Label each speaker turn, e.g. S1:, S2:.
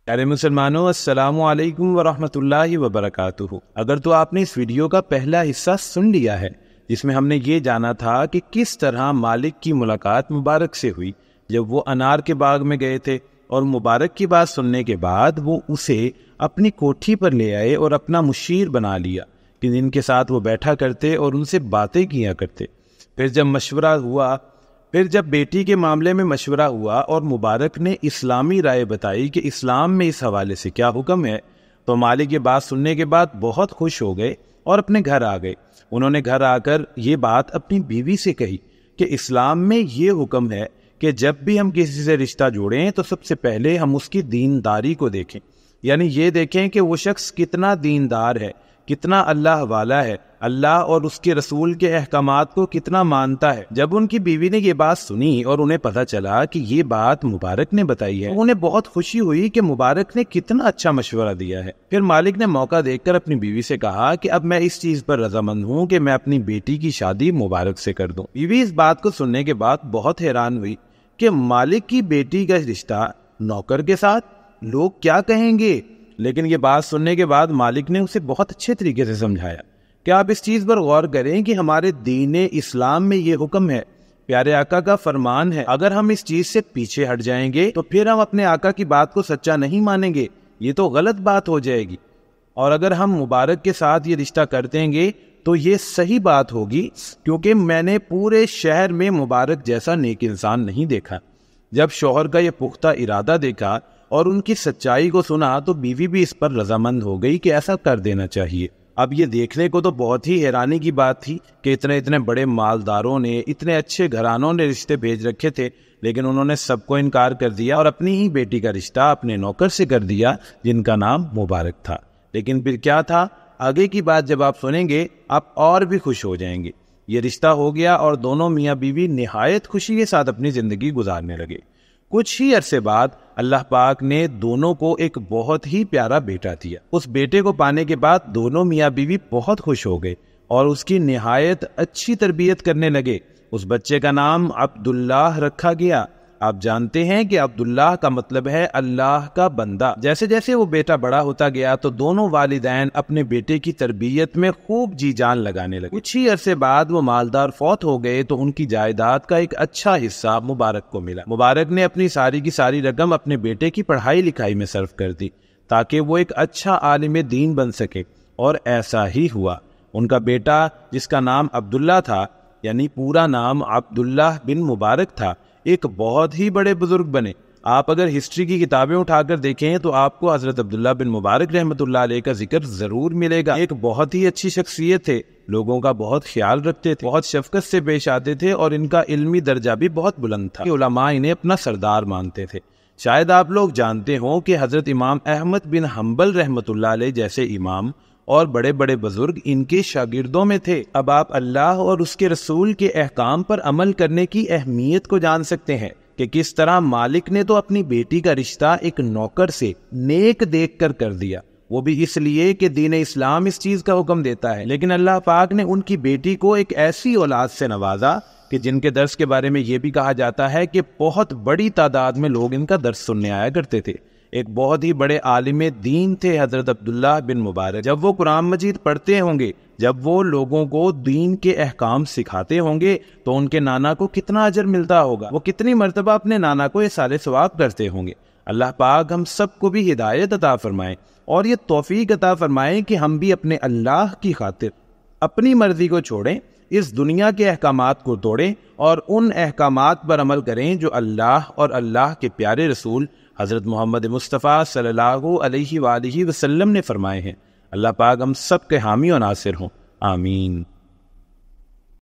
S1: پیارے مسلمانوں، السلام علیکم ورحمۃ اللہ وبرکاتہ۔ اگر تو آپ نے اس ویڈیو کا پہلا حصہ سن لیا ہے جس میں ہم نے یہ جانا تھا کہ کس طرح مالک کی ملاقات مبارک سے ہوئی جب وہ انار کے باغ میں گئے تھے، اور مبارک کی بات سننے کے بعد وہ اسے اپنی کوٹھی پر لے آئے اور اپنا مشیر بنا لیا کہ جن کے ساتھ وہ بیٹھا کرتے اور ان سے باتیں کیا کرتے۔ پھر جب بیٹی کے معاملے میں مشورہ ہوا اور مبارک نے اسلامی رائے بتائی کہ اسلام میں اس حوالے سے کیا حکم ہے، تو مالک یہ بات سننے کے بعد بہت خوش ہو گئے اور اپنے گھر آ گئے۔ انہوں نے گھر آ کر یہ بات اپنی بیوی سے کہی کہ اسلام میں یہ حکم ہے کہ جب بھی ہم کسی سے رشتہ جوڑیں تو سب سے پہلے ہم اس کی دینداری کو دیکھیں، یعنی یہ دیکھیں کہ وہ شخص کتنا دیندار ہے، کتنا اللہ والا ہے، اللہ اور اس کے رسول کے احکامات کو کتنا مانتا ہے۔ جب ان کی بیوی نے یہ بات سنی اور انہیں پتہ چلا کہ یہ بات مبارک نے بتائی ہے، انہیں بہت خوشی ہوئی کہ مبارک نے کتنا اچھا مشورہ دیا ہے۔ پھر مالک نے موقع دیکھ کر اپنی بیوی سے کہا کہ اب میں اس چیز پر رضامند ہوں کہ میں اپنی بیٹی کی شادی مبارک سے کر دوں۔ بیوی اس بات کو سننے کے بعد بہت حیران ہوئی کہ مالک کی بیٹی کا رشتہ نوکر کے ساتھ، لوگ کیا کہیں گے؟ لیکن یہ بات سننے کے بعد مالک نے اسے بہت اچھے طریقے سے سمجھایا کہ آپ اس چیز پر غور کریں کہ ہمارے دین اسلام میں یہ حکم ہے، پیارے آقا کا فرمان ہے، اگر ہم اس چیز سے پیچھے ہٹ جائیں گے تو پھر ہم اپنے آقا کی بات کو سچا نہیں مانیں گے، یہ تو غلط بات ہو جائے گی، اور اگر ہم مبارک کے ساتھ یہ رشتہ کر دیں گے تو یہ صحیح بات ہوگی، کیونکہ میں نے پورے شہر میں مبارک جیسا نیک انسان نہیں دیکھا۔ جب شوہر کا یہ پختہ ارادہ دیکھا اور ان کی سچائی کو سنا تو بیوی بھی اس پر رضامند ہو گئی کہ ایسا کر دینا چاہیے۔ اب یہ دیکھنے کو تو بہت ہی حیرانی کی بات تھی کہ اتنے بڑے مالداروں نے، اتنے اچھے گھرانوں نے رشتے بھیج رکھے تھے، لیکن انہوں نے سب کو انکار کر دیا اور اپنی ہی بیٹی کا رشتہ اپنے نوکر سے کر دیا جن کا نام مبارک تھا۔ لیکن پھر کیا تھا؟ آگے کی بات جب آپ سنیں گے آپ اور بھی خوش ہو جائیں گے۔ یہ رشتہ ہو گیا اور دونوں میاں بیوی نہایت خوشی کے ساتھ اپنی زندگی گزارنے لگے۔ کچھ ہی عرصے بعد اللہ پاک نے دونوں کو ایک بہت ہی پیارا بیٹا دیا۔ اس بیٹے کو پانے کے بعد دونوں میاں بیوی بہت خوش ہو گئے اور اس کی نہایت اچھی تربیت کرنے لگے۔ اس بچے کا نام عبداللہ رکھا گیا۔ آپ جانتے ہیں کہ عبداللہ کا مطلب ہے اللہ کا بندہ۔ جیسے جیسے وہ بیٹا بڑا ہوتا گیا تو دونوں والدین اپنے بیٹے کی تربیت میں خوب جی جان لگانے لگے۔ کچھ ہی عرصے بعد وہ مالدار فوت ہو گئے تو ان کی جائیداد کا ایک اچھا حصہ مبارک کو ملا۔ مبارک نے اپنی ساری کی ساری رقم اپنے بیٹے کی پڑھائی لکھائی میں صرف کر دی تاکہ وہ ایک اچھا عالم دین بن سکے، اور ایسا ہی ہوا۔ ان کا بیٹا جس کا نام عبداللہ تھا، یعنی پورا نام عبداللہ بن مبارک تھا، ایک بہت ہی بڑے بزرگ بنے۔ آپ اگر ہسٹری کی کتابیں اٹھا کر دیکھیں تو آپ کو حضرت عبداللہ بن مبارک رحمۃ اللہ علیہ کا ذکر ضرور ملے گا۔ ایک بہت ہی اچھی شخصیت تھے، لوگوں کا بہت خیال رکھتے تھے، بہت شفقت سے پیش آتے تھے، اور ان کا علمی درجہ بھی بہت بلند تھا۔ علماء انہیں اپنا سردار مانتے تھے۔ شاید آپ لوگ جانتے ہوں کہ حضرت امام احمد بن حنبل رحمۃ اللہ علیہ جیسے امام اور بڑے بڑے بزرگ ان کے شاگردوں میں تھے۔ اب آپ اللہ اور اس کے رسول کے احکام پر عمل کرنے کی اہمیت کو جان سکتے ہیں کہ کس طرح مالک نے تو اپنی بیٹی کا رشتہ ایک نوکر سے نیک دیکھ کر دیا، وہ بھی اس لیے کہ دین اسلام اس چیز کا حکم دیتا ہے، لیکن اللہ پاک نے ان کی بیٹی کو ایک ایسی اولاد سے نوازا کہ جن کے درس کے بارے میں یہ بھی کہا جاتا ہے کہ بہت بڑی تعداد میں لوگ ان کا درس سننے آیا کرتے تھے۔ ایک بہت ہی بڑے عالم دین تھے حضرت عبداللہ بن مبارک۔ جب وہ قرآن مجید پڑھتے ہوں گے، جب وہ لوگوں کو دین کے احکام سکھاتے ہوں گے تو ان کے نانا کو کتنا اجر ملتا ہوگا، وہ کتنی مرتبہ اپنے نانا کو احسان ثواب کرتے ہوں گے۔ اللہ پاک ہم سب کو بھی ہدایت عطا فرمائے اور یہ توفیق عطا فرمائے کہ ہم بھی اپنے اللہ کی خاطر اپنی مرضی کو چھوڑیں، اس دنیا کے احکامات کو توڑیں اور ان احکامات پر عمل کریں جو اللہ اور اللہ کے پیارے رسول حضرت محمد مصطفیٰ صلی اللہ علیہ وآلہ وسلم نے فرمائے ہیں۔ اللہ پاک ہم سب کے حامی و ناصر ہوں، آمین۔